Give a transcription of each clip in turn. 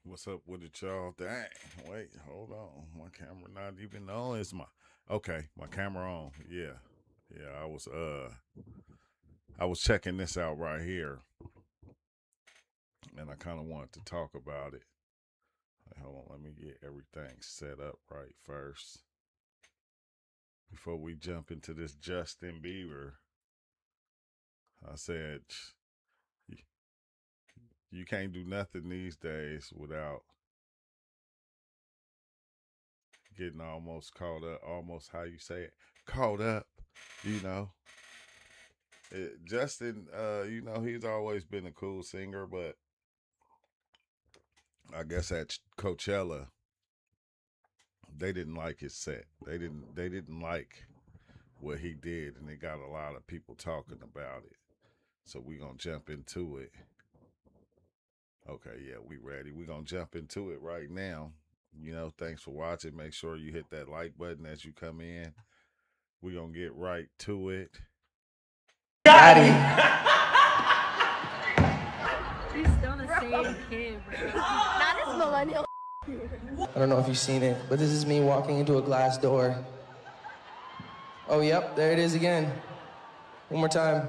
What's up with it, y'all? Dang, wait, hold on. My camera not even on. It's my camera on. Yeah. Yeah, I was checking this out right here, and I kind of wanted to talk about it. Hold on, let me get everything set up right first. Before we jump into this Justin Bieber, I said you can't do nothing these days without getting almost caught up, almost how you say it, caught up, you know. Justin, he's always been a cool singer, but I guess at Coachella, they didn't like his set. They didn't like what he did, and it got a lot of people talking about it. So we're gonna jump into it. Okay, yeah, we ready. We're gonna jump into it right now. Thanks for watching. Make sure you hit that like button as you come in. We're gonna get right to it. Got him. He's still the same kid, bro. Not this millennial. I don't know if you've seen it, but this is me walking into a glass door. Oh, yep, there it is again. One more time.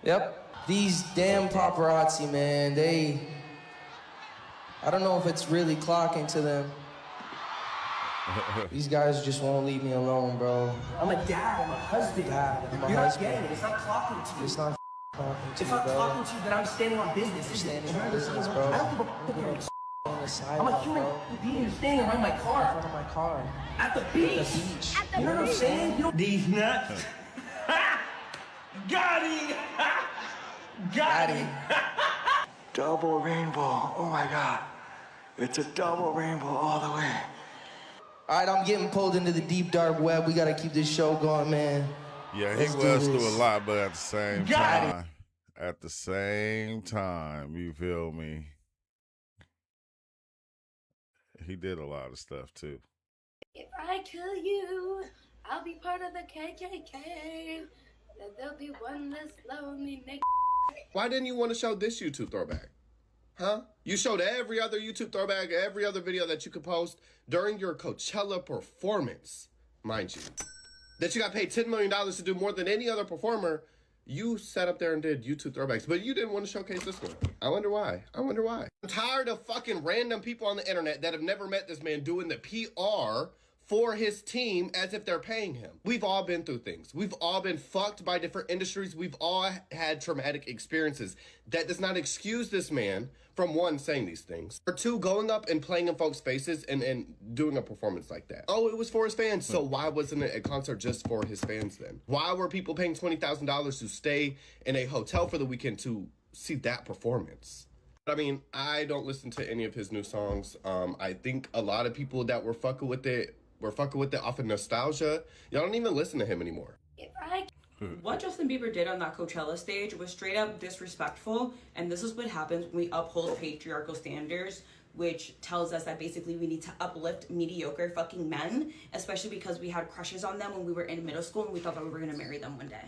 Yep. These damn paparazzi, man, I don't know if it's really clocking to them. These guys just won't leave me alone, bro. I'm a dad, I'm a husband. Dad, I'm a You're husband. not getting it. It's not clocking to you. It's not clocking to It's you, not bro. clocking to you that I'm standing on business. You're standing on business, bro. I don't give a fuck if you're On the I'm a sidewalk, human bro. being standing around my In car. front of my car. At the beach. The beach. You know what I'm saying? You know, these nuts. Got him. Got him. Double rainbow. Oh my God. It's a double rainbow all the way. All right, I'm getting pulled into the deep dark web. We gotta keep this show going, man. Yeah, he Let's do was this. through a lot, but at the same time, you feel me? He did a lot of stuff too. If I kill you, I'll be part of the KKK. There'll be one less lonely nigga. Why didn't you want to show this YouTube throwback? Huh? You showed every other YouTube throwback, every other video that you could post during your Coachella performance, mind you. That you got paid $10 million to do more than any other performer. You sat up there and did YouTube throwbacks, but you didn't want to showcase this one. I wonder why. I'm tired of fucking random people on the internet that have never met this man doing the PR for his team as if they're paying him. We've all been through things. We've all been fucked by different industries. We've all had traumatic experiences. That does not excuse this man from, one, saying these things, or two, going up and playing in folks' faces and doing a performance like that. Oh, it was for his fans. So why wasn't it a concert just for his fans then? Why were people paying $20,000 to stay in a hotel for the weekend to see that performance? I mean, I don't listen to any of his new songs. I think a lot of people that were fucking with it off of nostalgia. Y'all don't even listen to him anymore. What Justin Bieber did on that Coachella stage was straight up disrespectful, and this is what happens when we uphold patriarchal standards, which tells us that basically we need to uplift mediocre fucking men, especially because we had crushes on them when we were in middle school and we thought that we were gonna marry them one day.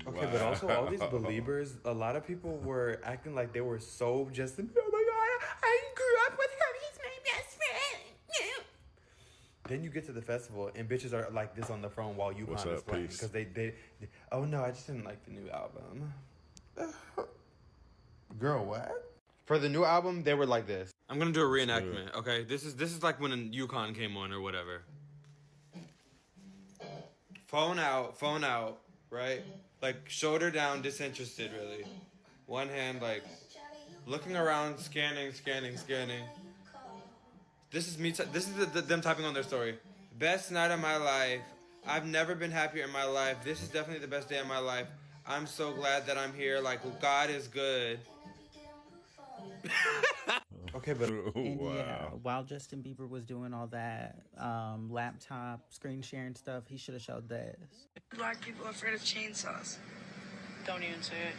Okay, but also all these believers, a lot of people were acting like they were so Justin. Oh my God, I grew up with him. He's my best friend. Then you get to the festival and bitches are like this on the phone while you What's is up, playing peace? because they. Oh no, I just didn't like the new album. Girl, what? For the new album, they were like this. I'm gonna do a reenactment, okay? This is like when Yukon came on or whatever. Phone out, right? Like shoulder down, disinterested, really. One hand like looking around, scanning. This is me. This is them typing on their story. Best night of my life. I've never been happier in my life. This is definitely the best day of my life. I'm so glad that I'm here. Like God is good. Okay, but And Wow. yeah, while Justin Bieber was doing all that laptop screen sharing stuff, he should have showed this. Black people are afraid of chainsaws. Don't even say it.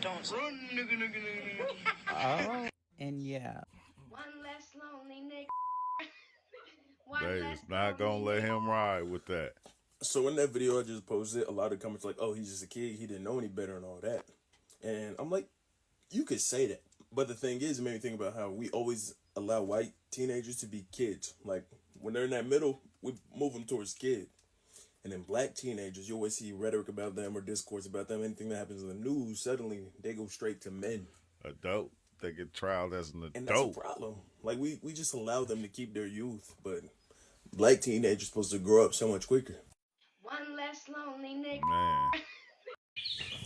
Don't say it. Oh. And yeah. One less lonely nigga. They is not gonna let him ride with that. So in that video I just posted, a lot of comments like, oh, he's just a kid, he didn't know any better and all that. And I'm like, you could say that, But the thing is, it made me think about how we always allow white teenagers to be kids. Like, when they're in that middle, we move them towards kid. And then black teenagers, you always see rhetoric about them or discourse about them. Anything that happens in the news, suddenly they go straight to men. Adult. They get trialed as an adult. And that's a problem. Like, we just allow them to keep their youth, but black teenagers supposed to grow up so much quicker. One less lonely nigga. Man.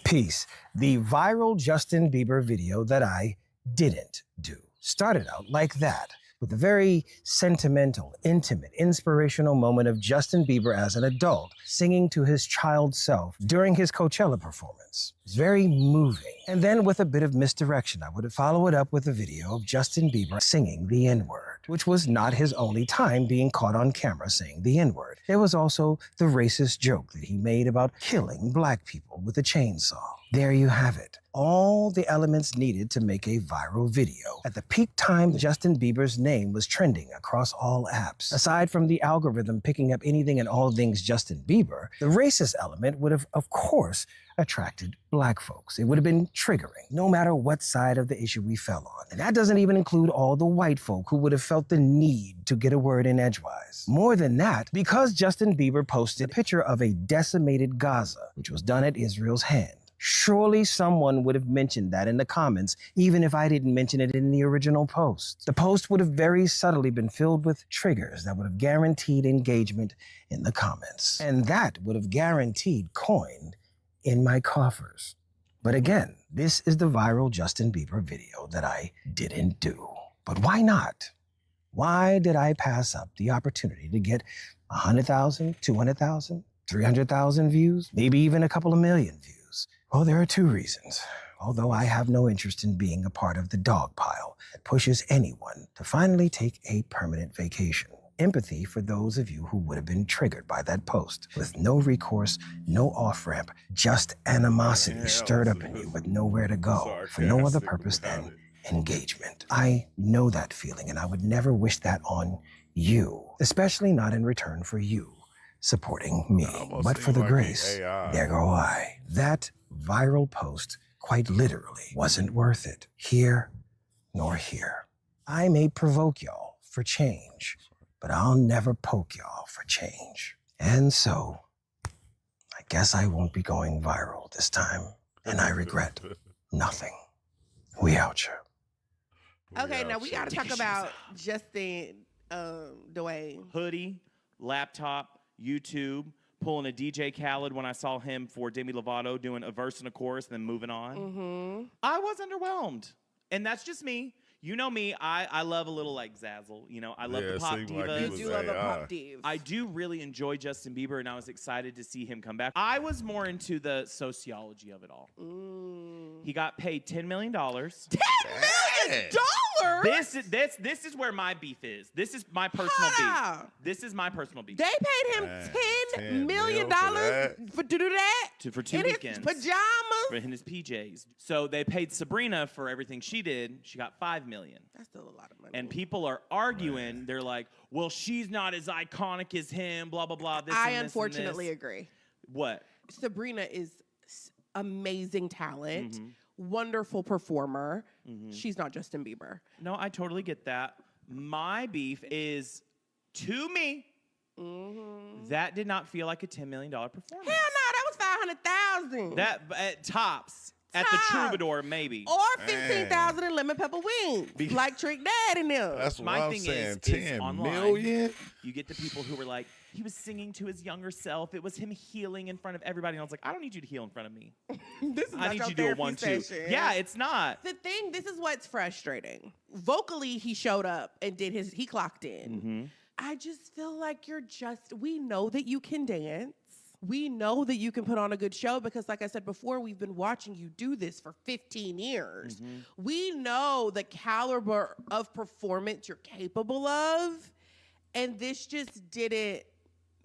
Peace. The viral Justin Bieber video that I didn't do started out like that, with a very sentimental, intimate, inspirational moment of Justin Bieber as an adult singing to his child self during his Coachella performance. It's very moving. And then with a bit of misdirection, I would follow it up with a video of Justin Bieber singing the N-word, which was not his only time being caught on camera saying the N-word. There was also the racist joke that he made about killing black people with a chainsaw. There you have it. All the elements needed to make a viral video. At the peak time, Justin Bieber's name was trending across all apps. Aside from the algorithm picking up anything and all things Justin Bieber, the racist element would have, of course, attracted black folks. It would have been triggering, no matter what side of the issue we fell on. And that doesn't even include all the white folk who would have felt the need to get a word in edgewise. More than that, because Justin Bieber posted a picture of a decimated Gaza, which was done at Israel's hand, surely someone would have mentioned that in the comments, even if I didn't mention it in the original post. The post would have very subtly been filled with triggers that would have guaranteed engagement in the comments. And that would have guaranteed coin in my coffers. But again, this is the viral Justin Bieber video that I didn't do. But why not? Why did I pass up the opportunity to get 100,000, 200,000, 300,000 views, maybe even a couple of million views? Well, there are two reasons. Although I have no interest in being a part of the dog pile that pushes anyone to finally take a permanent vacation. Empathy for those of you who would have been triggered by that post, with no recourse, no off-ramp, just animosity stirred up in you with nowhere to go, for no other purpose than engagement. I know that feeling, and I would never wish that on you, especially not in return for you supporting me. But for the grace, there go I. That viral post, quite literally, wasn't worth it. Here nor here. I may provoke y'all for change, but I'll never poke y'all for change. And so, I guess I won't be going viral this time, and I regret nothing. We out here. Okay, now we gotta talk about Justin Dwayne. Hoodie, laptop, YouTube, pulling a DJ Khaled when I saw him for Demi Lovato doing a verse and a chorus and then moving on. Mm-hmm. I was underwhelmed. And that's just me. You know me, I love a little like Zazzle. You know, I love the pop divas. Like you do love a pop div. I do really enjoy Justin Bieber, and I was excited to see him come back. I was more into the sociology of it all. He got paid $10 million. $10 million? This is where my beef is. This is my personal beef. This is my personal beef. They paid him $10 million to do that? For 2 weekends. His pajamas? In his PJs. So they paid Sabrina for everything she did. She got $5 million. That's still a lot of money. And people are arguing. They're like, well, she's not as iconic as him, blah, blah, blah. I unfortunately agree. What? Sabrina is amazing talent, wonderful performer. She's not Justin Bieber. No, I totally get that. My beef is, to me, that did not feel like a $10 million performance. Hell no, that was $500,000. That at tops. At the Troubadour, maybe. Or 15,000 in lemon pepper wings, like Trick Dad and them. That's what My I'm thing saying. is 10 online, million? You get the people who were like, he was singing to his younger self. It was him healing in front of everybody. And I was like, I don't need you to heal in front of me. I need you to do a 1-2. Yeah, it's not. The thing, this is what's frustrating. Vocally, he showed up and he clocked in. I just feel like we know that you can dance. We know that you can put on a good show because, like I said before, we've been watching you do this for 15 years. We know the caliber of performance you're capable of, and this just didn't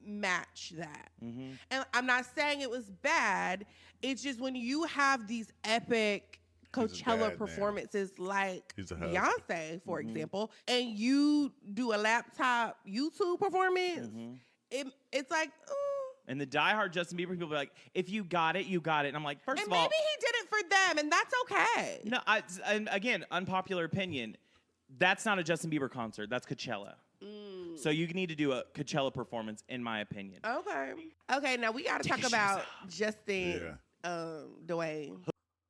match that. And I'm not saying it was bad. It's just when you have these epic Coachella performances like Beyonce, for example, and you do a laptop YouTube performance, it's like, And the diehard Justin Bieber people be like, if you got it, you got it. And I'm like, first And of all, maybe he did it for them, and that's okay. no, and again, unpopular opinion. That's not a Justin Bieber concert. That's Coachella. So you need to do a Coachella performance, in my opinion. Okay, now we got to talk about Justin Dwayne.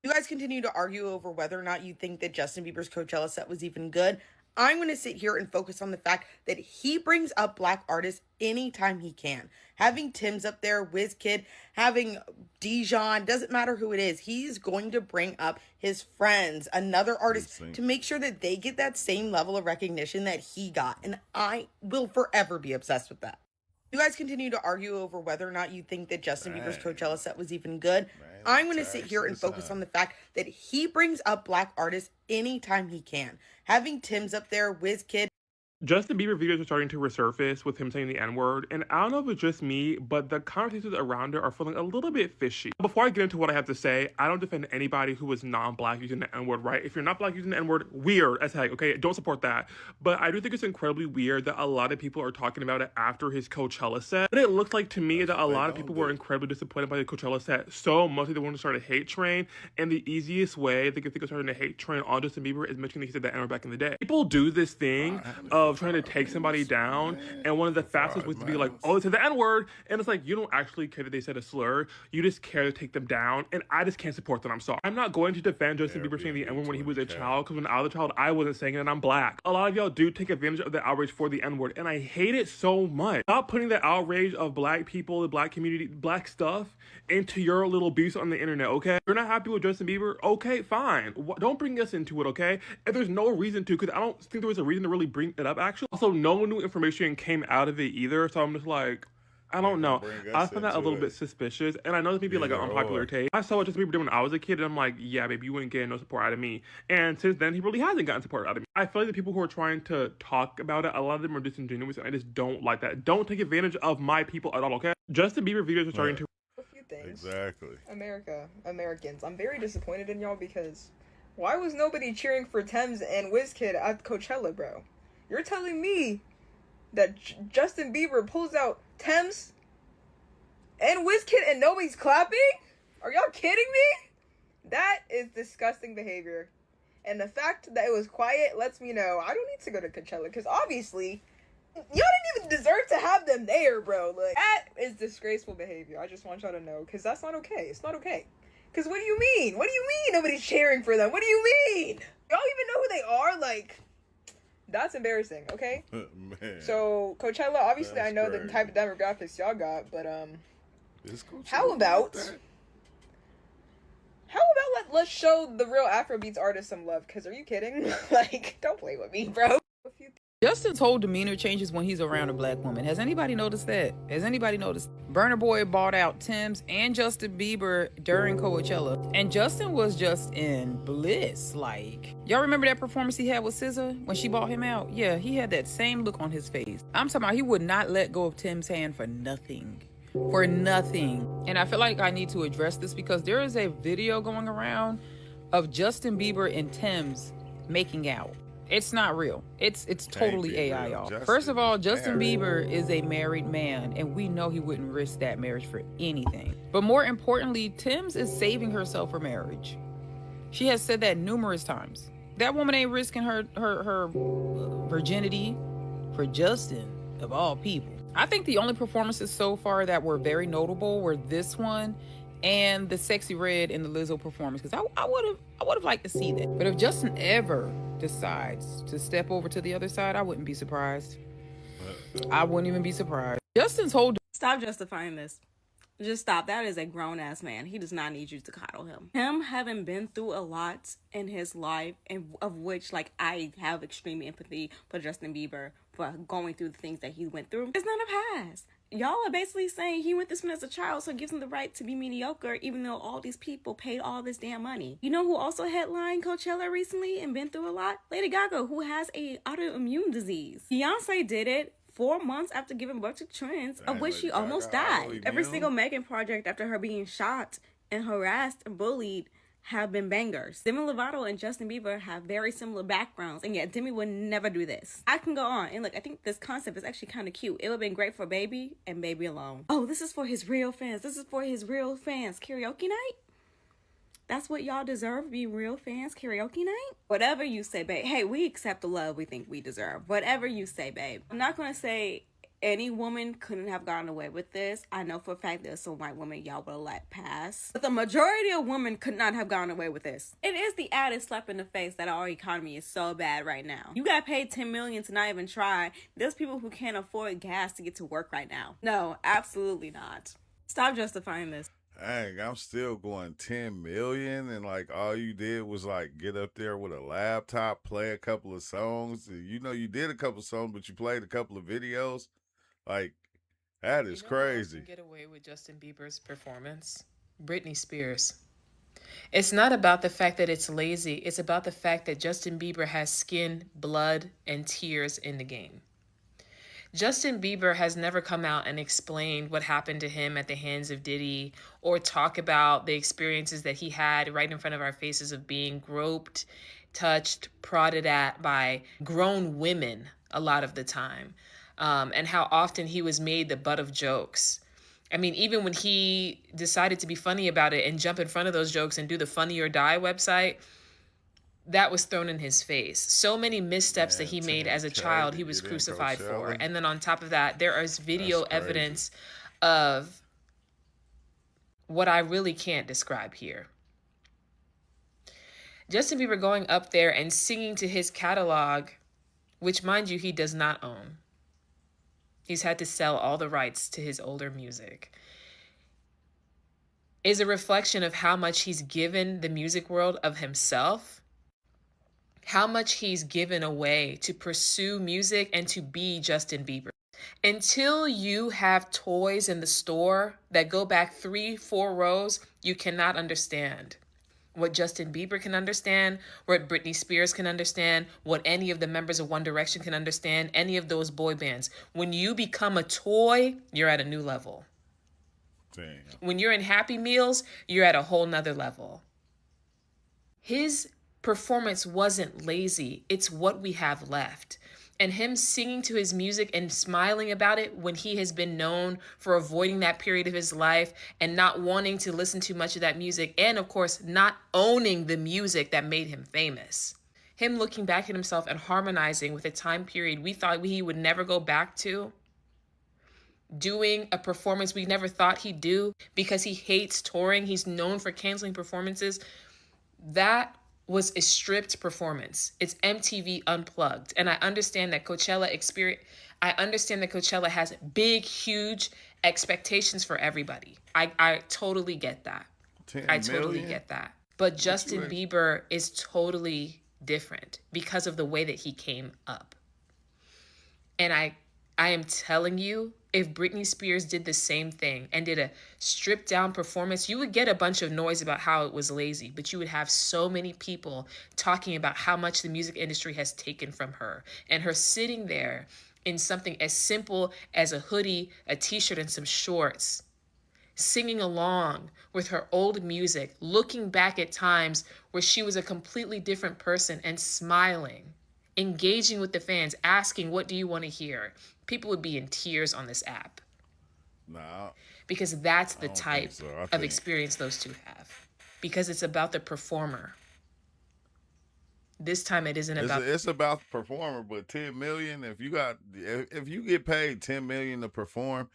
You guys continue to argue over whether or not you think that Justin Bieber's Coachella set was even good. I'm going to sit here and focus on the fact that he brings up black artists anytime he can. Having Tim's up there, WizKid, having Dijon, doesn't matter who it is. He's going to bring up his friends, another artist, to make sure that they get that same level of recognition that he got. And I will forever be obsessed with that. You guys continue to argue over whether or not you think that Justin Bieber's Coachella set was even good. I'm going to sit here and focus on the fact that he brings up black artists anytime he can. Having Tim's up there, WizKid. Justin Bieber videos are starting to resurface with him saying the N-word, and I don't know if it's just me, but the conversations around it are feeling a little bit fishy. Before I get into what I have to say, I don't defend anybody who is non-black using the N-word, right? If you're not black using the N-word, weird as heck, okay? Don't support that. But I do think it's incredibly weird that a lot of people are talking about it after his Coachella set. But it looks like to me that a lot of people were incredibly disappointed by the Coachella set so much that they wanted to start a hate train, and the easiest way they could think of starting a hate train on Justin Bieber is mentioning that he said the N-word back in the day. People do this thing of trying to take somebody down, and one of the fastest ways to be like, oh, they said the N-word, and it's like, you don't actually care that they said a slur, you just care to take them down, and I just can't support that. I'm sorry. I'm not going to defend Justin Bieber saying the N-word when he was a child, because when I was a child, I wasn't saying it, and I'm black. A lot of y'all do take advantage of the outrage for the N-word, and I hate it so much. Stop putting the outrage of black people, the black community, black stuff, into your little beast on the internet, okay? You're not happy with Justin Bieber? Okay, fine. Don't bring us into it, okay? If there's no reason to, because I don't think there was a reason to really bring it up, actually. Also, no new information came out of it either, so I'm just like, I don't know. I find that a little bit suspicious, and I know this may be like an unpopular take. I saw what Justin Bieber did when I was a kid, and I'm like, yeah, baby, you wouldn't get no support out of me. And since then, he really hasn't gotten support out of me. I feel like the people who are trying to talk about it, a lot of them are disingenuous, and I just don't like that. Don't take advantage of my people at all, okay? Justin Bieber videos are starting to... Things. Exactly. Americans. I'm very disappointed in y'all because why was nobody cheering for Thames and WizKid at Coachella, bro? You're telling me that Justin Bieber pulls out Thames and WizKid and nobody's clapping? Are y'all kidding me? That is disgusting behavior. And the fact that it was quiet lets me know I don't need to go to Coachella because obviously y'all didn't even deserve to have them there, bro. Like, that is disgraceful behavior. I just want y'all to know, because that's not okay. It's not okay. Because what do you mean? What do you mean nobody's cheering for them? What do you mean? Y'all even know who they are? Like, that's embarrassing, okay? Man. So, Coachella, obviously I know the type of demographics y'all got, but, how about let's show the real Afrobeats artists some love, because are you kidding? Like, don't play with me, bro. Justin's whole demeanor changes when he's around a black woman. Has anybody noticed that? Has anybody noticed? Burna Boy bought out Tim's and Justin Bieber during Coachella. And Justin was just in bliss. Like, y'all remember that performance he had with SZA when she bought him out? Yeah, he had that same look on his face. I'm talking about he would not let go of Tim's hand for nothing. For nothing. And I feel like I need to address this because there is a video going around of Justin Bieber and Tim's making out. It's not real. It's totally AI, y'all. First of all, Justin Bieber is a married man, and we know he wouldn't risk that marriage for anything. But more importantly, Tim's is saving herself for marriage. She has said that numerous times. That woman ain't risking her virginity for Justin, of all people. I think the only performances so far that were very notable were this one and the Sexy Red and the Lizzo performance, because I would have liked to see that. But if Justin ever decides to step over to the other side, I wouldn't be surprised. I wouldn't even be surprised. Justin's whole... Stop justifying this. Just stop. That is a grown-ass man. He does not need you to coddle him. Him having been through a lot in his life, and of which, like, I have extreme empathy for Justin Bieber for going through the things that he went through. It's not a past. Y'all are basically saying he went this one as a child, so it gives him the right to be mediocre, even though all these people paid all this damn money. You know who also headlined Coachella recently and been through a lot? Lady Gaga, who has a autoimmune disease. Beyonce did it 4 months after giving birth to twins, of which she almost died. Every single Megan project after her being shot and harassed and bullied have been bangers. Demi Lovato and Justin Bieber have very similar backgrounds, and yet Demi would never do this. I can go on, and look, I think this concept is actually kind of cute. It would have been great for Baby and Baby Alone. Oh, this is for his real fans. This is for his real fans. Karaoke night? That's what y'all deserve, being real fans, karaoke night? Whatever you say, babe. Hey, we accept the love we think we deserve. Whatever you say, babe. I'm not going to say any woman couldn't have gotten away with this. I know for a fact there's some white women y'all would have let pass. But the majority of women could not have gone away with this. It is the added slap in the face that our economy is so bad right now. You got paid $10 million to not even try. There's people who can't afford gas to get to work right now. No, absolutely not. Stop justifying this. Dang, I'm still going 10 million, and like all you did was like get up there with a laptop, play a couple of songs. You know, you did a couple of songs, but you played a couple of videos. Like, that is crazy. Get away with Justin Bieber's performance. Britney Spears. It's not about the fact that it's lazy. It's about the fact that Justin Bieber has skin, blood, and tears in the game. Justin Bieber has never come out and explained what happened to him at the hands of Diddy, or talk about the experiences that he had right in front of our faces of being groped, touched, prodded at by grown women a lot of the time, and how often he was made the butt of jokes. I mean, even when he decided to be funny about it and jump in front of those jokes and do the Funny or Die website, that was thrown in his face. So many missteps that he made as a child, he was crucified for. And then on top of that, there is video evidence of what I really can't describe here. Justin Bieber going up there and singing to his catalog, which, mind you, he does not own. He's had to sell all the rights to his older music, is a reflection of how much he's given the music world of himself, how much he's given away to pursue music and to be Justin Bieber. Until you have toys in the store that go back 3-4 rows, you cannot understand what Justin Bieber can understand, what Britney Spears can understand, what any of the members of One Direction can understand, any of those boy bands. When you become a toy, you're at a new level. Damn. When you're in Happy Meals, you're at a whole nother level. His performance wasn't lazy. It's what we have left. And him singing to his music and smiling about it when he has been known for avoiding that period of his life and not wanting to listen to much of that music, and of course not owning the music that made him famous. Him looking back at himself and harmonizing with a time period we thought he would never go back to, doing a performance we never thought he'd do because he hates touring. He's known for canceling performances. That was a stripped performance. It's MTV Unplugged. And I understand that Coachella has big, huge expectations for everybody. I totally get that. I totally get that. But Justin Bieber is totally different because of the way that he came up. And I am telling you, if Britney Spears did the same thing and did a stripped down performance, you would get a bunch of noise about how it was lazy, but you would have so many people talking about how much the music industry has taken from her, and her sitting there in something as simple as a hoodie, a t-shirt, and some shorts, singing along with her old music, looking back at times where she was a completely different person and smiling, engaging with the fans, asking, what do you want to hear? People would be in tears on this app. Nah. Because that's the type of experience those two have. Because it's about the performer. This time it isn't about... It's about the performer, but 10 million, if you get paid 10 million to perform,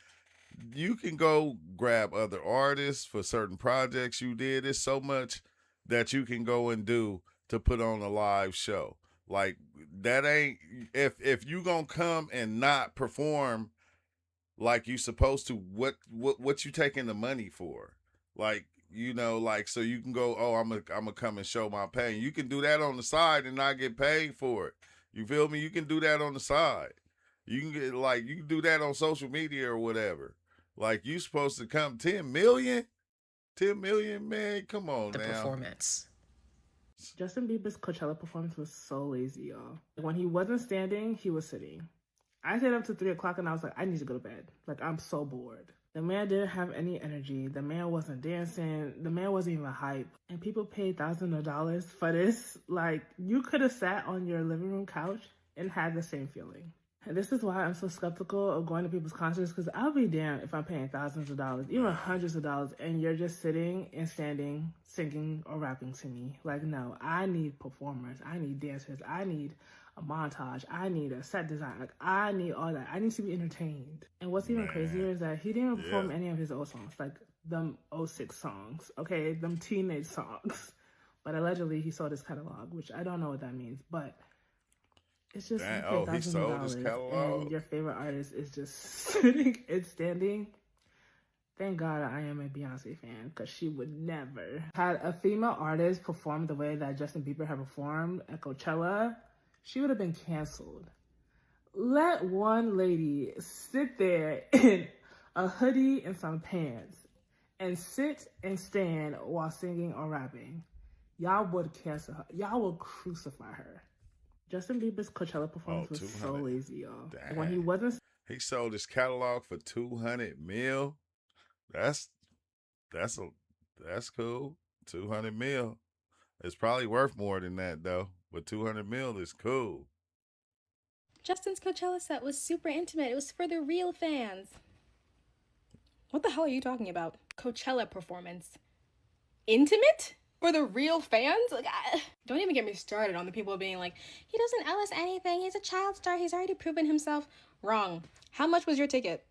you can go grab other artists for certain projects you did. It's so much that you can go and do to put on a live show. Like, that ain't, if you gonna come and not perform like you supposed to, what you taking the money for? Like, you know, like, so you can go, oh, I'm gonna come and show my pain. You can do that on the side and not get paid for it. You feel me? You can do that on the side. You can get, like, you can do that on social media or whatever. Like, you supposed to come 10 million? 10 million, man, come on now. The performance. Justin Bieber's Coachella performance was so lazy, y'all. When he wasn't standing, he was sitting. I stayed up to 3 o'clock and I was like, I need to go to bed. Like, I'm so bored. The man didn't have any energy. The man wasn't dancing. The man wasn't even hype. And people paid thousands of dollars for this. Like, you could have sat on your living room couch and had the same feeling. And this is why I'm so skeptical of going to people's concerts, because I'll be damned if I'm paying thousands of dollars, even hundreds of dollars, and you're just sitting and standing, singing or rapping to me. Like, no, I need performers. I need dancers. I need a montage. I need a set design. Like, I need all that. I need to be entertained. And what's even crazier is that he didn't perform any of his old songs, like them 06 songs, okay, them teenage songs. But allegedly he sold his catalog, which I don't know what that means, but it's just he sold his catalog. And your favorite artist is just sitting and standing. Thank God I am a Beyonce fan, because she would never. Had a female artist perform the way that Justin Bieber had performed at Coachella, she would have been canceled. Let one lady sit there in a hoodie and some pants and sit and stand while singing or rapping. Y'all would cancel her. Y'all would crucify her. Justin Bieber's Coachella performance was so lazy, y'all. Dang. When he sold his catalog for $200 million. That's cool. $200 million. It's probably worth more than that though, but $200 million is cool. Justin's Coachella set was super intimate. It was for the real fans. What the hell are you talking about? Coachella performance. Intimate? For the real fans? Like, don't even get me started on the people being like, he doesn't owe us anything. He's a child star. He's already proven himself. Wrong. How much was your ticket?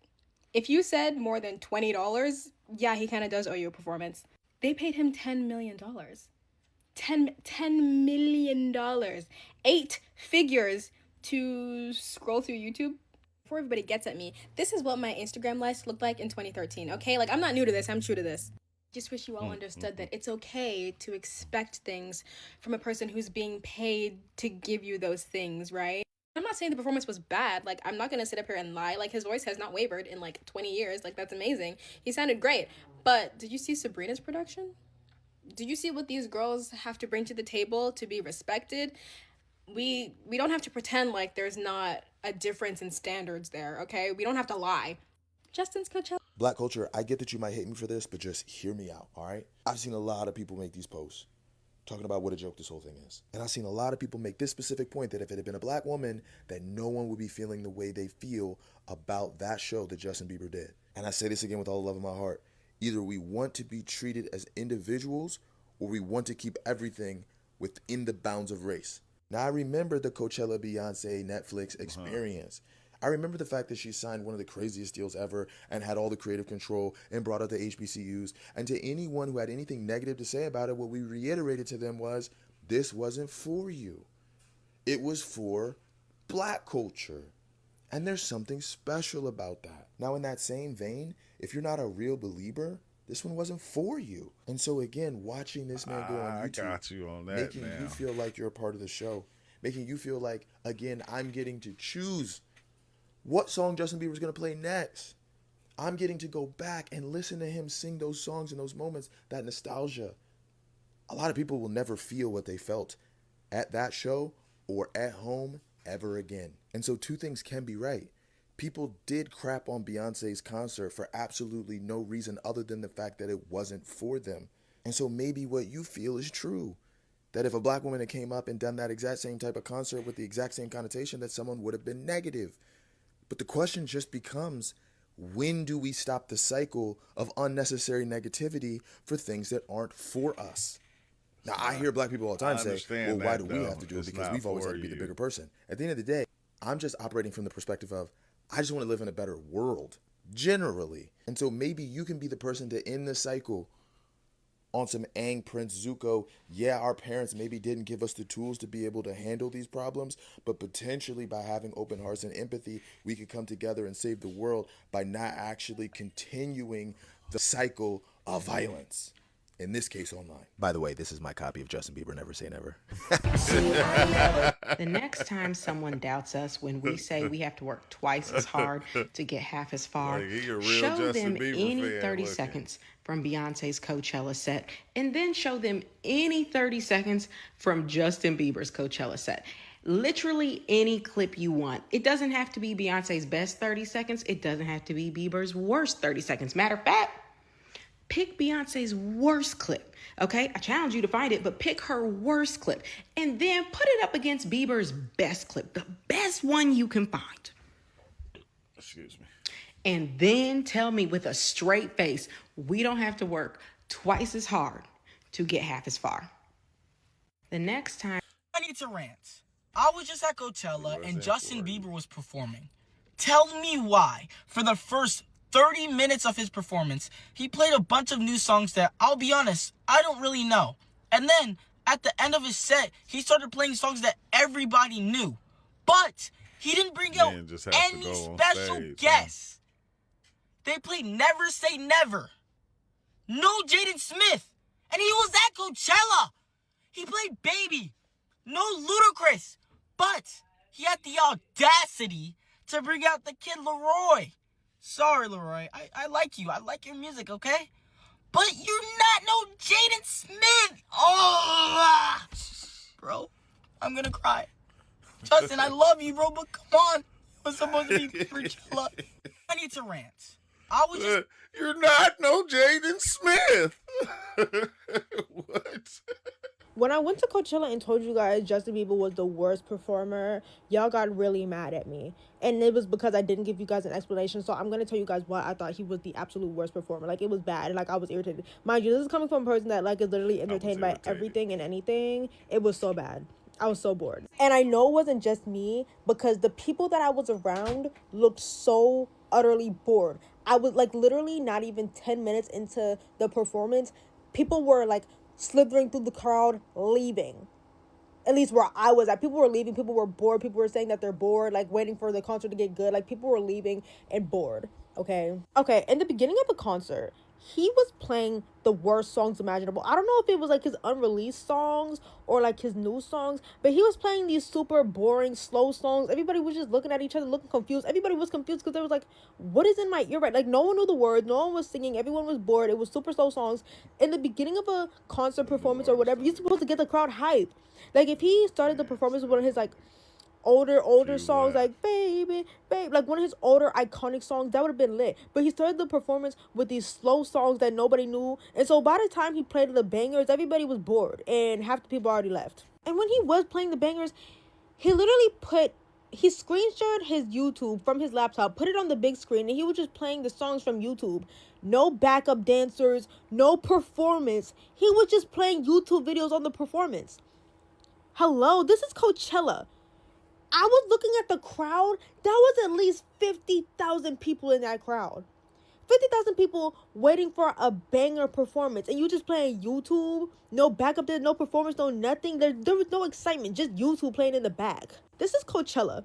If you said more than $20, yeah, he kind of does owe you a performance. They paid him $10 million. $10 million. 8 figures to scroll through YouTube. Before everybody gets at me, this is what my Instagram life looked like in 2013, okay? Like, I'm not new to this. I'm true to this. Just wish you all understood that it's okay to expect things from a person who's being paid to give you those things, right? I'm not saying the performance was bad. Like, I'm not gonna sit up here and lie. Like, his voice has not wavered in like 20 years. Like, that's amazing. He sounded great. But did you see Sabrina's production? Did you see what these girls have to bring to the table to be respected? We don't have to pretend like there's not a difference in standards there, okay? We don't have to lie. Justin's Coachella. Black culture, I get that you might hate me for this, but just hear me out, all right? I've seen a lot of people make these posts talking about what a joke this whole thing is. And I've seen a lot of people make this specific point that if it had been a black woman, that no one would be feeling the way they feel about that show that Justin Bieber did. And I say this again with all the love in my heart. Either we want to be treated as individuals or we want to keep everything within the bounds of race. Now, I remember the Coachella Beyonce Netflix experience. I remember the fact that she signed one of the craziest deals ever and had all the creative control and brought out the HBCUs. And to anyone who had anything negative to say about it, what we reiterated to them was, this wasn't for you. It was for black culture. And there's something special about that. Now, in that same vein, if you're not a real believer, this one wasn't for you. And so again, watching this man go on YouTube, I got you on that making now. you feel like you're a part of the show, making you feel like, again, I'm getting to choose what song Justin Bieber's going to play next. I'm getting to go back and listen to him sing those songs in those moments, that nostalgia. A lot of people will never feel what they felt at that show or at home ever again. And so 2 things can be right. People did crap on Beyonce's concert for absolutely no reason other than the fact that it wasn't for them. And so maybe what you feel is true. That if a black woman had came up and done that exact same type of concert with the exact same connotation, that someone would have been negative. But the question just becomes, when do we stop the cycle of unnecessary negativity for things that aren't for us? Now, I hear black people all the time say, well, why do we have to do it? Because we've always had to be the bigger person. At the end of the day, I'm just operating from the perspective of, I just want to live in a better world, generally. And so maybe you can be the person to end the cycle on some Aang Prince Zuko. Yeah, our parents maybe didn't give us the tools to be able to handle these problems, but potentially by having open hearts and empathy, we could come together and save the world by not actually continuing the cycle of violence. In this case, online. By the way, this is my copy of Justin Bieber, Never Say Never. The next time someone doubts us when we say we have to work twice as hard to get half as far, show Justin them Bieber any fan 30 looking. seconds from Beyonce's Coachella set, and then show them any 30 seconds from Justin Bieber's Coachella set. Literally any clip you want. It doesn't have to be Beyonce's best 30 seconds. It doesn't have to be Bieber's worst 30 seconds. Matter of fact, pick Beyonce's worst clip, okay? I challenge you to find it, but pick her worst clip and then put it up against Bieber's best clip, the best one you can find. Excuse me. And then tell me with a straight face, we don't have to work twice as hard to get half as far. The next time I need to rant. I was just at Coachella and Justin Bieber was performing. Tell me why, for the first 30 minutes of his performance, he played a bunch of new songs that, I'll be honest, I don't really know. And then, at the end of his set, he started playing songs that everybody knew. But he didn't bring out any special guests. They played Never Say Never. No Jaden Smith. And he was at Coachella. He played Baby. No Ludacris. But he had the audacity to bring out the kid Leroy. Sorry, Leroy. I like you. I like your music, okay? But you're not no Jaden Smith. Oh, bro. I'm gonna cry. Justin, I love you, bro, but come on. It was supposed to be Coachella. I need to rant. I was just... You're not no Jaden Smith. What? When I went to Coachella and told you guys Justin Bieber was the worst performer, y'all got really mad at me. And it was because I didn't give you guys an explanation. So I'm going to tell you guys why I thought he was the absolute worst performer. Like, it was bad. Like, I was irritated. Mind you, this is coming from a person that, like, is literally entertained by everything and anything. It was so bad. I was so bored. And I know it wasn't just me because the people that I was around looked so utterly bored. I was, like, literally not even 10 minutes into the performance. People were, like, slithering through the crowd, leaving. At least where I was at. People were leaving. People were bored. People were saying that they're bored, like waiting for the concert to get good. Like, people were leaving and bored. Okay, in the beginning of the concert, he was playing the worst songs imaginable. I don't know if it was like his unreleased songs or like his new songs, but he was playing these super boring, slow songs. Everybody was just looking at each other, looking confused. Everybody was confused because they was like, what is in my ear? Right? Like, no one knew the words. No one was singing. Everyone was bored. It was super slow songs. In the beginning of a concert performance or whatever, you're supposed to get the crowd hyped. Like, if he started the performance with one of his like older songs, like baby, like one of his older iconic songs, that would have been lit. But he started the performance with these slow songs that nobody knew, and so by the time he played the bangers, everybody was bored and half the people already left. And when he was playing the bangers, he literally he screen shared his YouTube from his laptop, put it on the big screen, and he was just playing the songs from YouTube. No backup dancers, no performance. He was just playing YouTube videos on the performance. Hello, this is Coachella. I was looking at the crowd. There was at least 50,000 people in that crowd. 50,000 people waiting for a banger performance. And you just playing YouTube. No backup there, no performance, no nothing. There was no excitement. Just YouTube playing in the back. This is Coachella.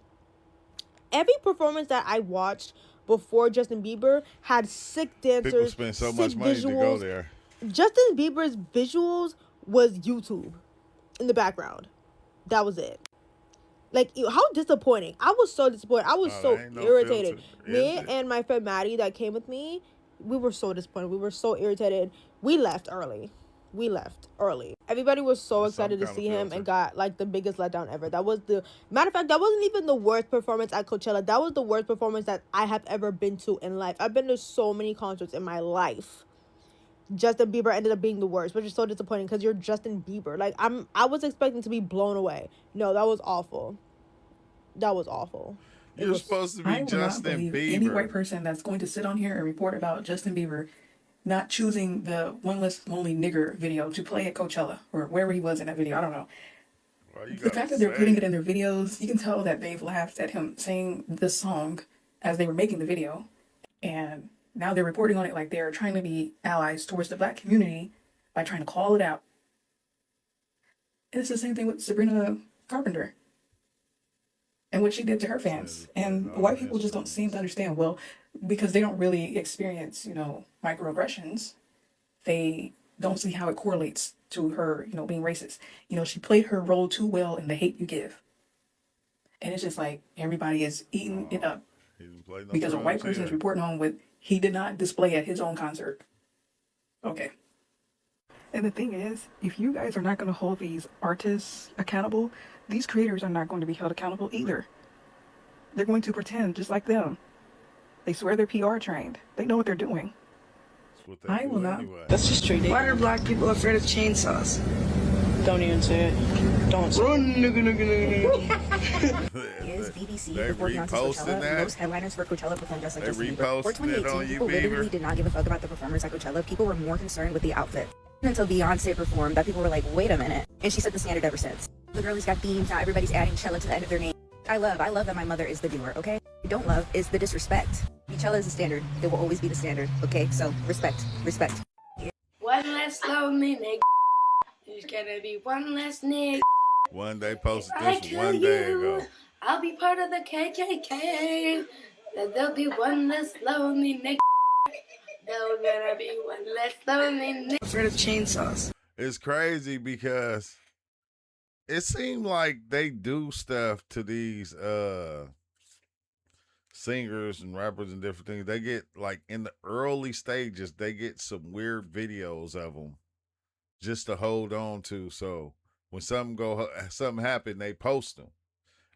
Every performance that I watched before Justin Bieber had sick dancers. People spend so much money to go there. Justin Bieber's visuals was YouTube in the background. That was it. Like, how disappointing. I was so disappointed. I was so irritated. Me and my friend Maddie that came with me, we were so disappointed. We were so irritated. We left early. Everybody was so excited to see him and got, like, the biggest letdown ever. That was matter of fact, that wasn't even the worst performance at Coachella. That was the worst performance that I have ever been to in life. I've been to so many concerts in my life. Justin Bieber ended up being the worst, which is so disappointing because you're Justin Bieber. Like, I was expecting to be blown away. No, that was awful. You're supposed to be Justin Bieber. Any white person that's going to sit on here and report about Justin Bieber not choosing the One Less Lonely Nigger video to play at Coachella or wherever he was in that video, I don't know. The fact that they're putting it in their videos, you can tell that they've laughed at him saying the song as they were making the video. And now they're reporting on it like they're trying to be allies towards the black community by trying to call it out. And it's the same thing with Sabrina Carpenter and what she did to her fans. And white people just don't seem to understand. Well, because they don't really experience, microaggressions, they don't see how it correlates to her, being racist. She played her role too well in The Hate U Give. And it's just like everybody is eating it up because a white person is reporting on what he did not display at his own concert. Okay. And the thing is, if you guys are not going to hold these artists accountable, these creators are not going to be held accountable either. They're going to pretend just like them. They swear they're PR trained. They know what they're doing. I will not. That's just true. Why are black people afraid of chainsaws? Don't even say it. Don't. Run, nigga, nigga, nigga. Is BBC They before Beyonce's reposting Coachella? that? Most headliners for Coachella performed just like They Justin Bieber. For reposting it on 2018, you, people literally Bieber? did not give a fuck about the performers at Coachella. People were more concerned with the outfit. Until Beyonce performed, that people were like, wait a minute. And she set the standard ever since. The girlies got themes, now everybody's adding Chella to the end of their name. I love that my mother is the doer, okay? What I don't love is the disrespect. Coachella is the standard. It will always be the standard, okay? So, respect. One less lonely nigga. There's gonna be one less nigga. One day posted I this kill one day you. ago. I'll be part of the KKK. Then there'll be one less lonely nigga. There's gonna be one less lonely nigga. Afraid of chainsaws. It's crazy because it seemed like they do stuff to these singers and rappers and different things. They get, like, in the early stages, they get some weird videos of them just to hold on to. So when something happen, they post them,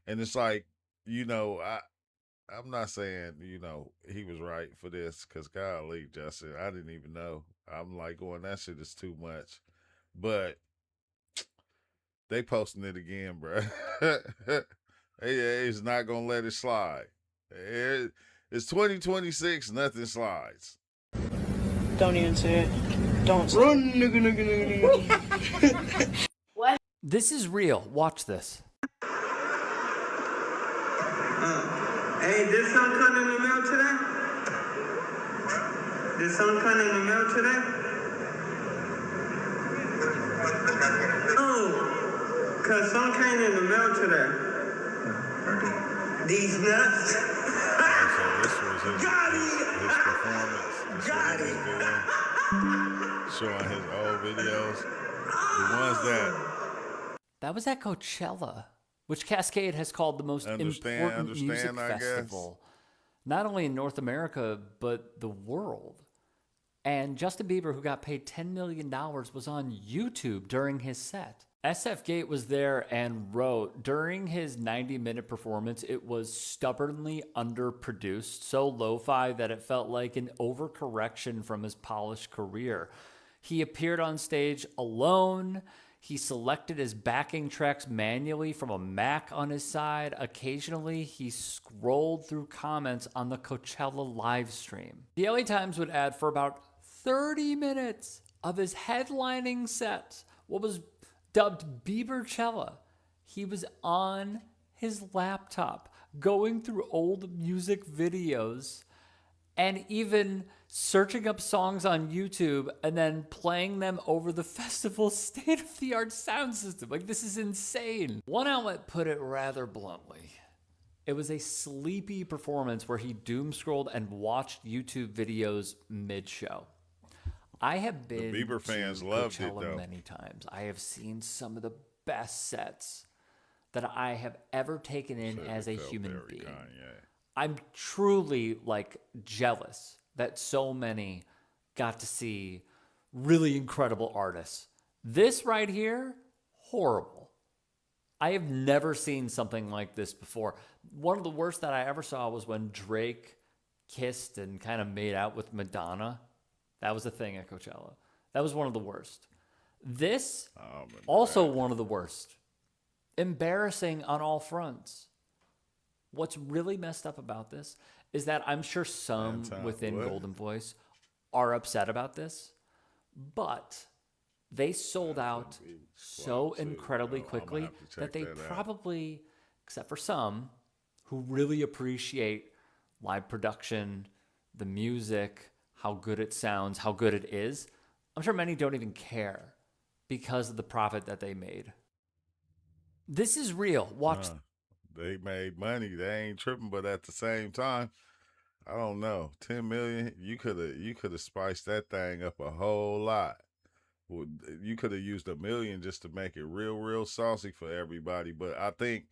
and it's like, I'm not saying he was right for this, because golly, Justin, I didn't even know. I'm like going, that shit is too much, but they posting it again, bro. It's not gonna let it slide. It's 2026, nothing slides. Don't even say it. Don't. Run, nigga, nigga, nigga, nigga. What? This is real. Watch this. Hey, did some come in the mail today? Did some come in the mail today? Oh, cause some came in the mail today. These nuts. So this was his performance. Got it. Showing his old videos. The ones That was at Coachella, which Cascade has called the most important music festival, not only in North America, but the world. And Justin Bieber, who got paid $10 million, was on YouTube during his set. SF Gate was there and wrote, during his 90-minute performance, it was stubbornly underproduced, so lo-fi that it felt like an overcorrection from his polished career. He appeared on stage alone. He selected his backing tracks manually from a Mac on his side. Occasionally, he scrolled through comments on the Coachella live stream. The LA Times would add for about 30 minutes of his headlining set, what was dubbed Bieberchella, he was on his laptop going through old music videos and even searching up songs on YouTube and then playing them over the festival's state-of-the-art sound system. Like, this is insane. One outlet put it rather bluntly. It was a sleepy performance where he doom-scrolled and watched YouTube videos mid-show. I have been the Bieber fans loved Coachella it, though. many times. I have seen some of the best sets that I have ever taken in as a human being. I'm truly, jealous that so many got to see really incredible artists. This right here, horrible. I have never seen something like this before. One of the worst that I ever saw was when Drake kissed and kind of made out with Madonna. That was a thing at Coachella. That was one of the worst. This, also one of the worst. Embarrassing on all fronts. What's really messed up about this is that I'm sure some within Golden Voice are upset about this, but they sold out so incredibly quickly that they probably, except for some who really appreciate live production, the music, how good it sounds, how good it is, I'm sure many don't even care because of the profit that they made. This is real. Watch. They made money. They ain't tripping, but at the same time, I don't know. 10 million, you could have spiced that thing up a whole lot. You could have used $1 million just to make it real saucy for everybody. But I think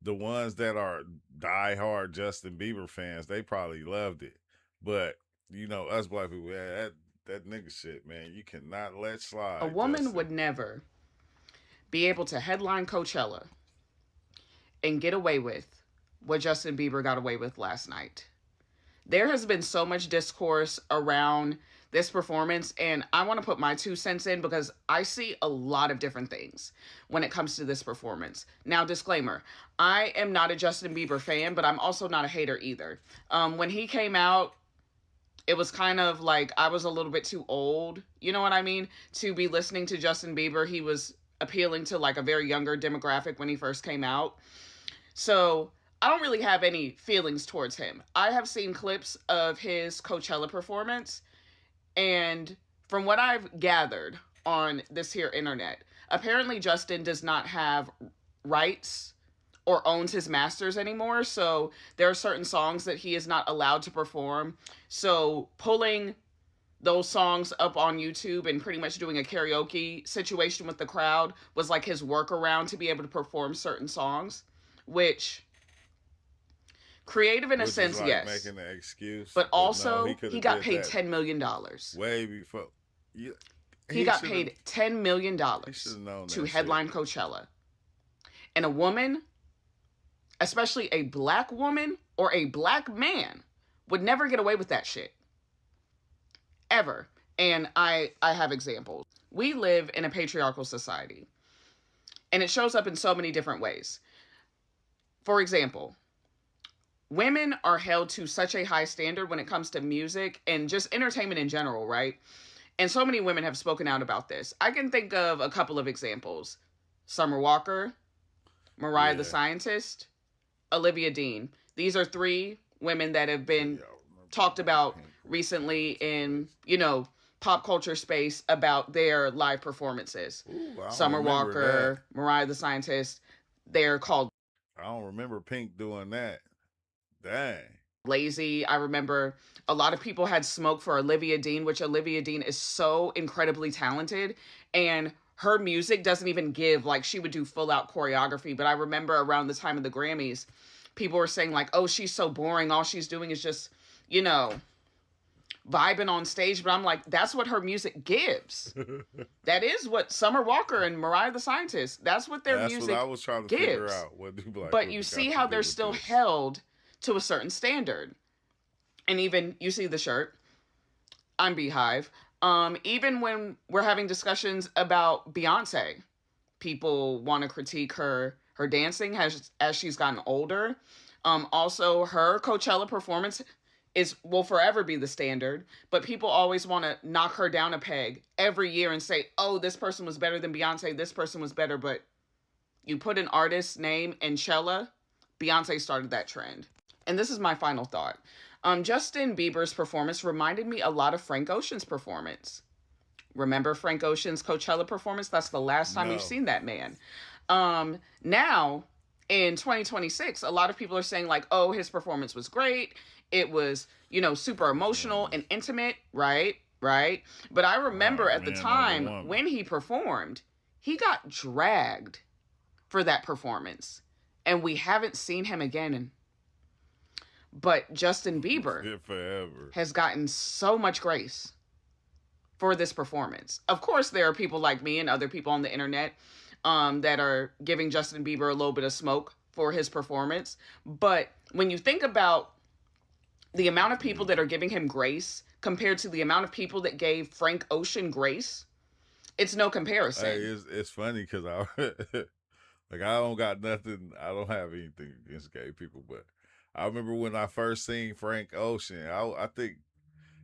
the ones that are diehard Justin Bieber fans, they probably loved it. But us black people, that nigga shit, man, you cannot let slide. A woman would never be able to headline Coachella and get away with what Justin Bieber got away with last night. There has been so much discourse around this performance, and I want to put my 2 cents in because I see a lot of different things when it comes to this performance. Now, disclaimer, I am not a Justin Bieber fan, but I'm also not a hater either. When he came out, it was kind of like I was a little bit too old, you know what I mean, to be listening to Justin Bieber. He was appealing to like a very younger demographic when he first came out. So I don't really have any feelings towards him. I have seen clips of his Coachella performance, and from what I've gathered on this here internet, apparently Justin does not have rights or owns his masters anymore. So there are certain songs that he is not allowed to perform. So pulling those songs up on YouTube and pretty much doing a karaoke situation with the crowd was like his workaround to be able to perform certain songs, which creative in a sense, like yes. Making an excuse, but also no, he got paid $10 million. Way before. He got paid $10 million to headline Coachella. And a woman, especially a black woman or a black man, would never get away with that shit. Ever. And I have examples. We live in a patriarchal society, and it shows up in so many different ways. For example, women are held to such a high standard when it comes to music and just entertainment in general, right? And so many women have spoken out about this. I can think of a couple of examples. Summer Walker, Mariah the Scientist, Olivia Dean. These are 3 women that have been talked about recently in, you know, pop culture space about their live performances. Summer Walker, Mariah the Scientist, they're called... I don't remember Pink doing that. Dang. Lazy. I remember a lot of people had smoke for Olivia Dean, which Olivia Dean is so incredibly talented, and her music doesn't even give, like, she would do full out choreography. But I remember around the time of the Grammys, people were saying like, oh, she's so boring. All she's doing is just, you know, vibing on stage. But I'm like, that's what her music gives. That is what Summer Walker and Mariah the Scientist, that's what their music gives. That's what I was trying to figure out. What do Black but you see how they're still held to a certain standard. And even, you see the shirt, I'm Beehive. Even when we're having discussions about Beyonce, people want to critique her dancing as she's gotten older. Also, her Coachella performance will forever be the standard, but people always want to knock her down a peg every year and say, oh, this person was better than Beyonce, this person was better. But you put an artist's name in Chella, Beyonce started that trend. And this is my final thought. Justin Bieber's performance reminded me a lot of Frank Ocean's performance. Remember Frank Ocean's Coachella performance? That's the last time you've seen that man. Now, in 2026, a lot of people are saying like, oh, his performance was great. It was, you know, super emotional and intimate, right? Right. But I remember at the time when he performed, he got dragged for that performance. And we haven't seen him again. But Justin Bieber has gotten so much grace for this performance. Of course, there are people like me and other people on the internet that are giving Justin Bieber a little bit of smoke for his performance. But when you think about the amount of people that are giving him grace compared to the amount of people that gave Frank Ocean grace, it's no comparison. Hey, it's funny because I don't got nothing. I don't have anything against gay people, but I remember when I first seen Frank Ocean, I think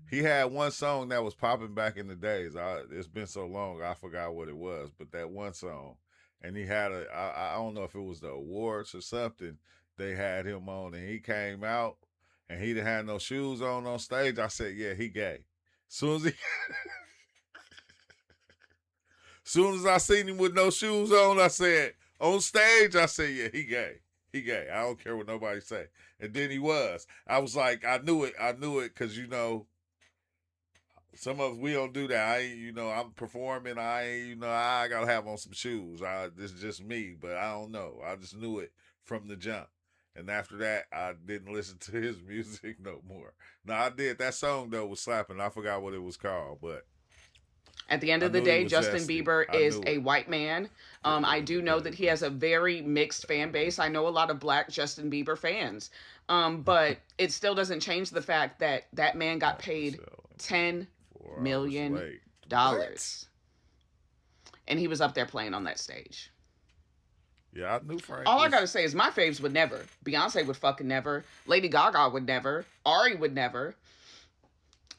he had one song that was popping back in the days. It's been so long, I forgot what it was, but that one song. And he had I don't know if it was the awards or something, they had him on, and he came out, and he didn't have no shoes on stage. I said, yeah, he gay. Soon as I seen him with no shoes on, I said, on stage, I said, yeah, he gay. He gay. I don't care what nobody say. And then he was. I was like, I knew it because, you know, some of us, we don't do that. I'm performing. I got to have on some shoes. This is just me, but I don't know. I just knew it from the jump. And after that, I didn't listen to his music no more. Now, I did. That song, though, was slapping. I forgot what it was called, but. At the end of the day, Justin Bieber is a white man. I do know that he has a very mixed fan base. I know a lot of black Justin Bieber fans. But it still doesn't change the fact that that man got paid $10 million. And he was up there playing on that stage. Yeah, I knew Frank. All I gotta say is my faves would never. Beyonce would fucking never. Lady Gaga would never. Ari would never.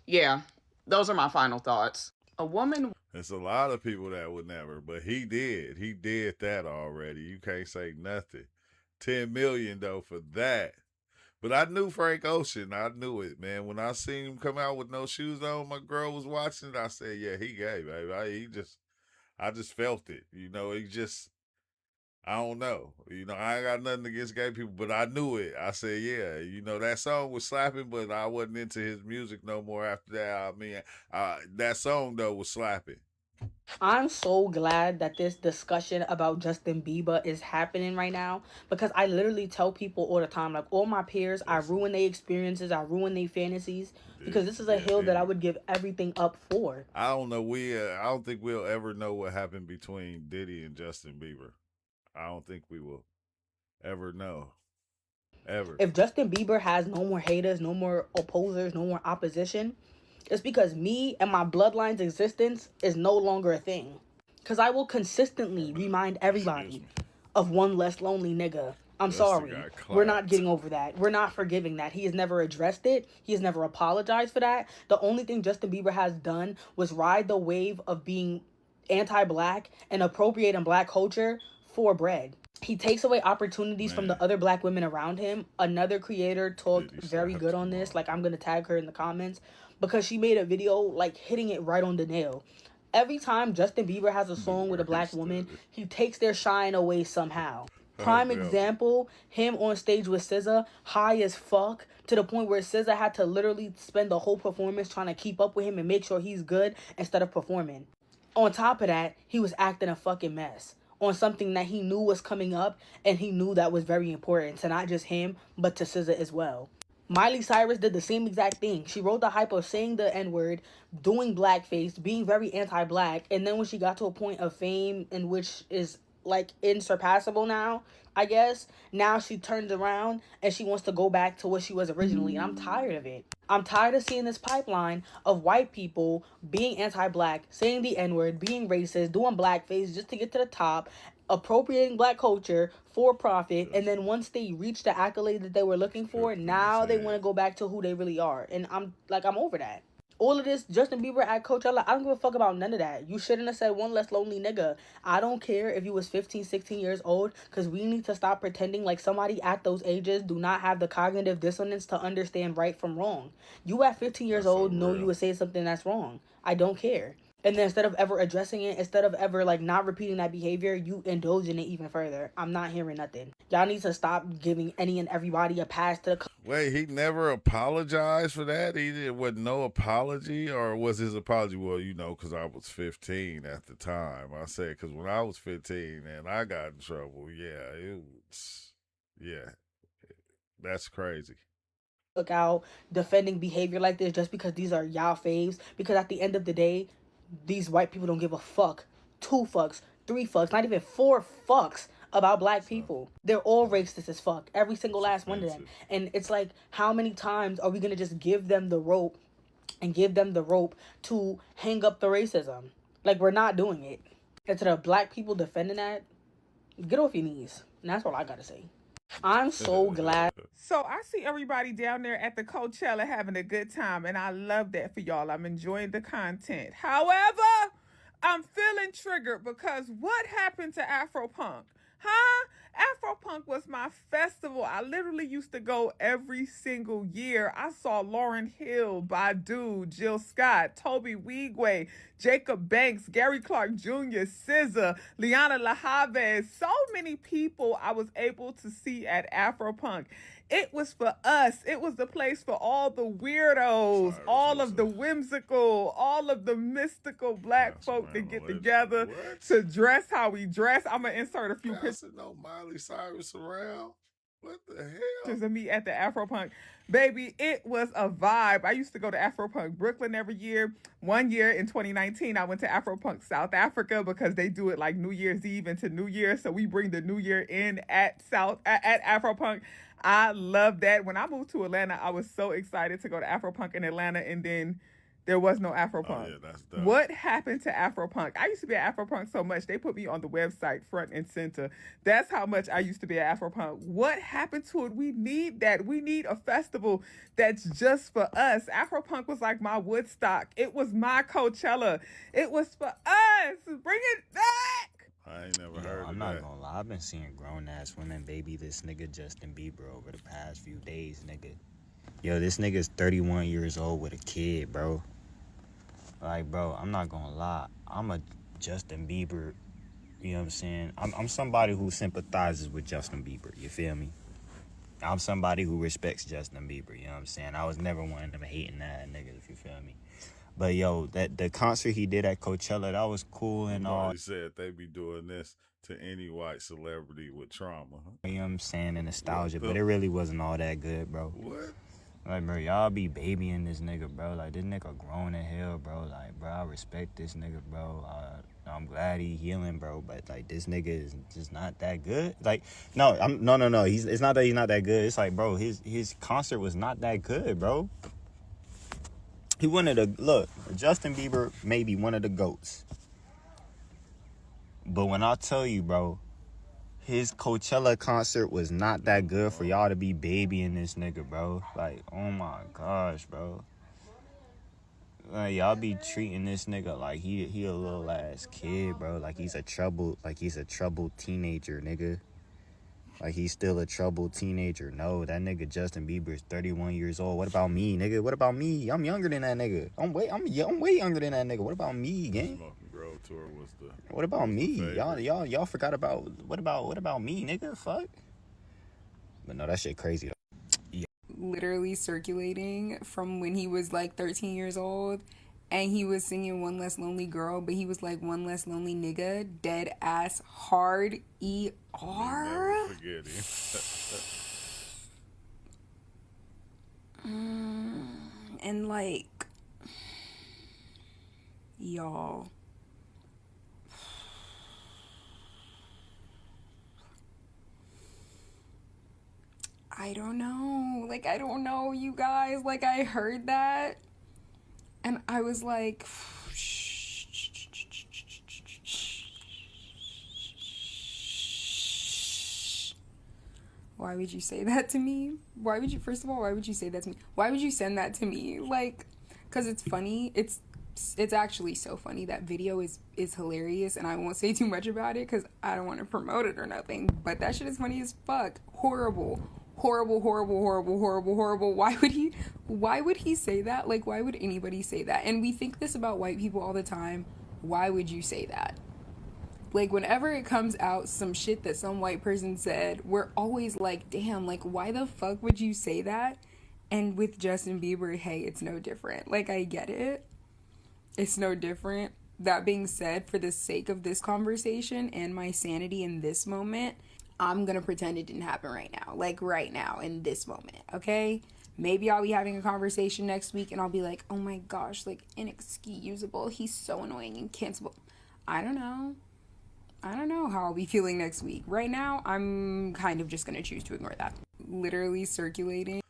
Yeah, those are my final thoughts. A woman. There's a lot of people that would never, but he did. He did that already. You can't say nothing. 10 million though for that. But I knew Frank Ocean. I knew it, man. When I seen him come out with no shoes on, my girl was watching it. I said, yeah, he gay, baby. I just felt it. You know, I don't know. You know, I ain't got nothing against gay people, but I knew it. I said, yeah, you know, that song was slapping, but I wasn't into his music no more after that. I mean, that song, though, was slapping. I'm so glad that this discussion about Justin Bieber is happening right now, because I literally tell people all the time, like all my peers, I ruin their experiences, I ruin their fantasies, because this is a hill that I would give everything up for. I don't know. I don't think we'll ever know what happened between Diddy and Justin Bieber. I don't think we will ever know. Ever. If Justin Bieber has no more haters, no more opposers, no more opposition, it's because me and my bloodline's existence is no longer a thing. Because I will consistently remind everybody of one less lonely nigga. I'm sorry. We're not getting over that. We're not forgiving that. He has never addressed it. He has never apologized for that. The only thing Justin Bieber has done was ride the wave of being anti-black and appropriating black culture for bread. He takes away opportunities from the other black women around him. Another creator talked very good on this. Like, I'm going to tag her in the comments because she made a video like hitting it right on the nail. Every time Justin Bieber has a song with a black woman, he takes their shine away somehow. Prime example, him on stage with SZA, high as fuck, to the point where SZA had to literally spend the whole performance trying to keep up with him and make sure he's good instead of performing. On top of that, he was acting a fucking mess on something that he knew was coming up, and he knew that was very important to not just him, but to SZA as well. Miley Cyrus did the same exact thing. She rode the hype of saying the N-word, doing blackface, being very anti-black, and then when she got to a point of fame in which is like insurpassable now, I guess, now she turns around and she wants to go back to what she was originally, and I'm tired of it. I'm tired of seeing this pipeline of white people being anti-black, saying the N-word, being racist, doing blackface just to get to the top, appropriating black culture for profit, and then once they reach the accolade that they were looking for, now they want to go back to who they really are. And I'm over that. All of this, Justin Bieber at Coachella, I don't give a fuck about none of that. You shouldn't have said one less lonely nigga. I don't care if you was 15, 16 years old, because we need to stop pretending like somebody at those ages do not have the cognitive dissonance to understand right from wrong. You at 15 years old know you would say something that's wrong. I don't care. And then instead of ever addressing it, instead of ever like not repeating that behavior, you indulge in it even further. I'm not hearing nothing. Y'all need to stop giving any and everybody a pass to the... Wait, he never apologized for that? There was no apology? Or was his apology, well, you know, because I was 15 at the time? I said, because when I was 15 and I got in trouble, that's crazy. Look out defending behavior like this just because these are y'all faves. Because at the end of the day, these white people don't give a fuck, 2 fucks, 3 fucks, not even 4 fucks about black people. They're all racist as fuck, every single last one of them. And it's like, how many times are we gonna just give them the rope to hang up the racism? Like, we're not doing it. And to the black people defending that, get off your knees. And that's all I gotta say. I'm so glad. So I see everybody down there at the Coachella having a good time, and I love that for y'all. I'm enjoying the content. However, I'm feeling triggered because what happened to Afropunk? Huh? Afropunk was my festival. I literally used to go every single year. I saw Lauryn Hill, Badu, Jill Scott, Toby Wigwe, Jacob Banks, Gary Clark Jr., SZA, Liana LaHave. So many people I was able to see at Afropunk. It was for us. It was the place for all the weirdos, all of the whimsical, all of the mystical black folk to get together to dress how we dress. I'm going to insert a few pictures. No Miley Cyrus around. What the hell? Of me at the Afropunk. Baby, it was a vibe. I used to go to Afropunk Brooklyn every year. One year in 2019, I went to Afropunk South Africa because they do it like New Year's Eve into New Year. So we bring the New Year in at Afropunk. I love that. When I moved to Atlanta, I was so excited to go to Afropunk in Atlanta, and then there was no Afropunk. Oh, yeah, that's dumb. What happened to Afropunk? I used to be at Afropunk so much, they put me on the website front and center. That's how much I used to be at Afropunk. What happened to it? We need that. We need a festival that's just for us. Afropunk was like my Woodstock. It was my Coachella. It was for us. Bring it back. I ain't never heard of I'm that. not gonna lie. I've been seeing grown-ass women baby this nigga Justin Bieber over the past few days, nigga. Yo, this nigga's 31 years old with a kid, bro. Like, bro, I'm not gonna lie. I'm a Justin Bieber, you know what I'm saying? I'm somebody who sympathizes with Justin Bieber, you feel me? I'm somebody who respects Justin Bieber, you know what I'm saying? I was never one of them hating that niggas, if you feel me. But, yo, the concert he did at Coachella, that was cool and all. He said they be doing this to any white celebrity with trauma. Huh? You know what I'm saying? And nostalgia, but it really wasn't all that good, bro. What? Like, bro, y'all be babying this nigga, bro. Like, this nigga grown in hell, bro. Like, bro, I respect this nigga, bro. I'm glad he healing, bro. But, like, this nigga is just not that good. Like, no. It's not that he's not that good. It's like, bro, his concert was not that good, bro. He wanted to look. Justin Bieber may be one of the GOATs. But when I tell you, bro, his Coachella concert was not that good for y'all to be babying this nigga, bro. Like, oh my gosh, bro. Like, y'all be treating this nigga like he a little ass kid, bro. Like he's a troubled teenager, nigga. Like he's still a troubled teenager. No, that nigga Justin Bieber is 31 years old. What about me, nigga? What about me? I'm younger than that nigga. I'm way younger than that nigga. What about me, gang? Smoking Grove tour was the. What about me? Y'all forgot about what about me, nigga? Fuck. But no, that shit crazy though. Yeah. Literally circulating from when he was like 13 years old, and he was singing One Less Lonely Girl, but he was like One Less Lonely Nigga, dead ass hard ER. Never forget him. And like, y'all, I don't know. Like, I don't know, you guys. Like, I heard that, and I was like, why would you say that to me? Why would you, first of all, why would you say that to me? Why would you send that to me? Like, because it's funny. It's actually so funny. That video is hilarious, and I won't say too much about it because I don't want to promote it or nothing, but that shit is funny as fuck. Horrible. Why would he say that? Like, why would anybody say that? And we think this about white people all the time. Why would you say that? Like, whenever it comes out, some shit that some white person said, we're always like, damn, like, why the fuck would you say that? And with Justin Bieber, hey, it's no different. Like, I get it. It's no different. That being said, for the sake of this conversation and my sanity in this moment, I'm gonna pretend it didn't happen right now. Like, right now, in this moment, okay? Maybe I'll be having a conversation next week and I'll be like, oh my gosh, like, inexcusable. He's so annoying and cancelable. I don't know how I'll be feeling next week. Right now, I'm kind of just gonna choose to ignore that. Literally circulating.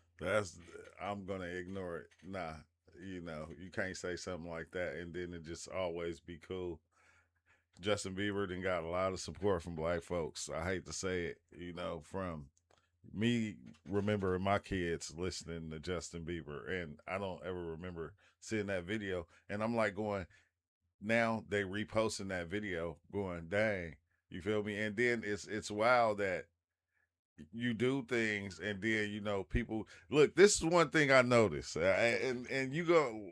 I'm gonna ignore it. Nah, you can't say something like that and then it just always be cool. Justin Bieber done got a lot of support from black folks. I hate to say it, from me remembering my kids listening to Justin Bieber, and I don't ever remember seeing that video. And I'm like going, now they reposting that video going, dang, you feel me? And then it's wild that you do things and then, people look, this is one thing I noticed. And you go,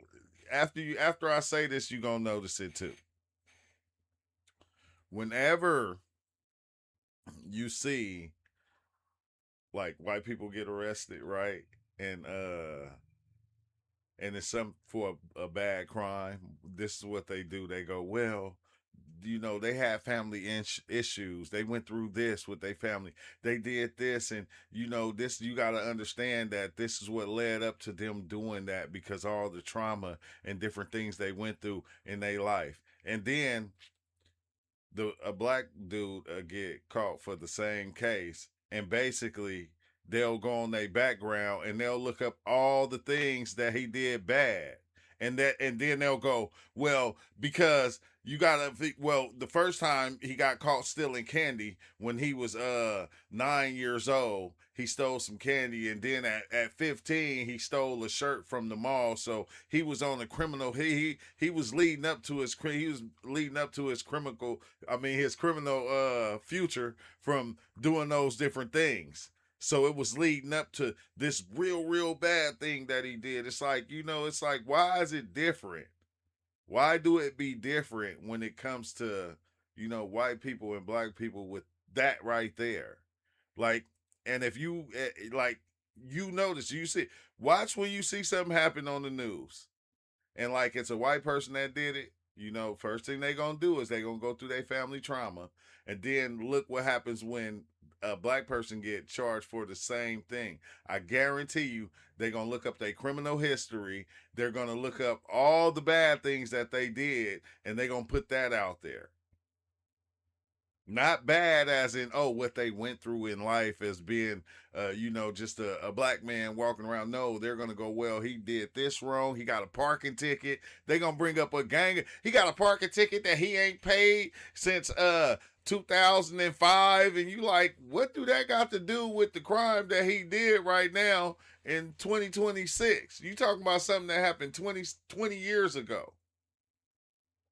after I say this, you gonna notice it too. Whenever you see like white people get arrested, right? And it's some for a bad crime, this is what they do. They go, well, you know, they had family issues. They went through this with their family. They did this, and you know, this, you got to understand that this is what led up to them doing that, because all the trauma and different things they went through in their life. And then a black dude get caught for the same case, and basically they'll go on their background and they'll look up all the things that he did bad, and then they'll go, well, because you gotta think, well, the first time he got caught stealing candy when he was 9 years old, he stole some candy, and then at 15 he stole a shirt from the mall. So he was on a criminal, he was leading up to his criminal future from doing those different things. So it was leading up to this real bad thing that he did. It's like, you know, it's like, why is it different? Why do it be different when it comes to, you know, white people and black people with that right there? Like, and if you, like, you notice, watch when you see something happen on the news, and like it's a white person that did it, you know, first thing they gonna do is they gonna go through their family trauma, and then look what happens when a black person get charged for the same thing. I guarantee you they're gonna look up their criminal history, they're gonna look up all the bad things that they did, and they're gonna put that out there. Not bad as in, oh, what they went through in life as being, you know, just a black man walking around. No, they're going to go, well, he did this wrong. He got a parking ticket. They're going to bring up a gang. He got a parking ticket that he ain't paid since 2005. And you like, what do that got to do with the crime that he did right now in 2026? You talking about something that happened 20 years ago.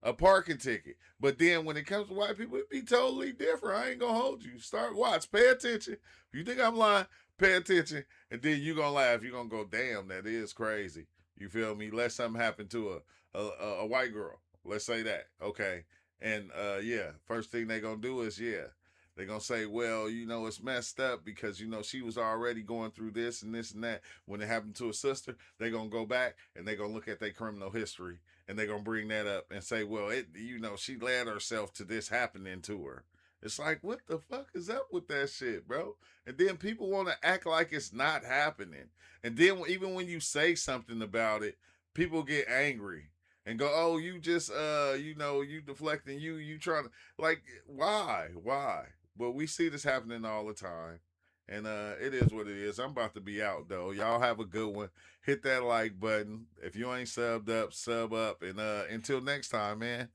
A parking ticket. But then when it comes to white people, it'd be totally different. I ain't gonna hold you. Watch, pay attention. If you think I'm lying, pay attention, and then you're gonna laugh. You're gonna go, damn, that is crazy. You feel me? Let something happen to a white girl. Let's say that. Okay. And yeah, first thing they gonna do is, they're going to say, well, you know, it's messed up because, you know, she was already going through this and this and that. When it happened to a sister, they're going to go back and they're going to look at their criminal history, and they're going to bring that up and say, well, you know, she led herself to this happening to her. It's like, what the fuck is up with that shit, bro? And then people want to act like it's not happening. And then even when you say something about it, people get angry and go, oh, you just, you know, you deflecting, you trying to, like, why? But we see this happening all the time. And it is what it is. I'm about to be out, though. Y'all have a good one. Hit that like button. If you ain't subbed up, sub up. And until next time, man.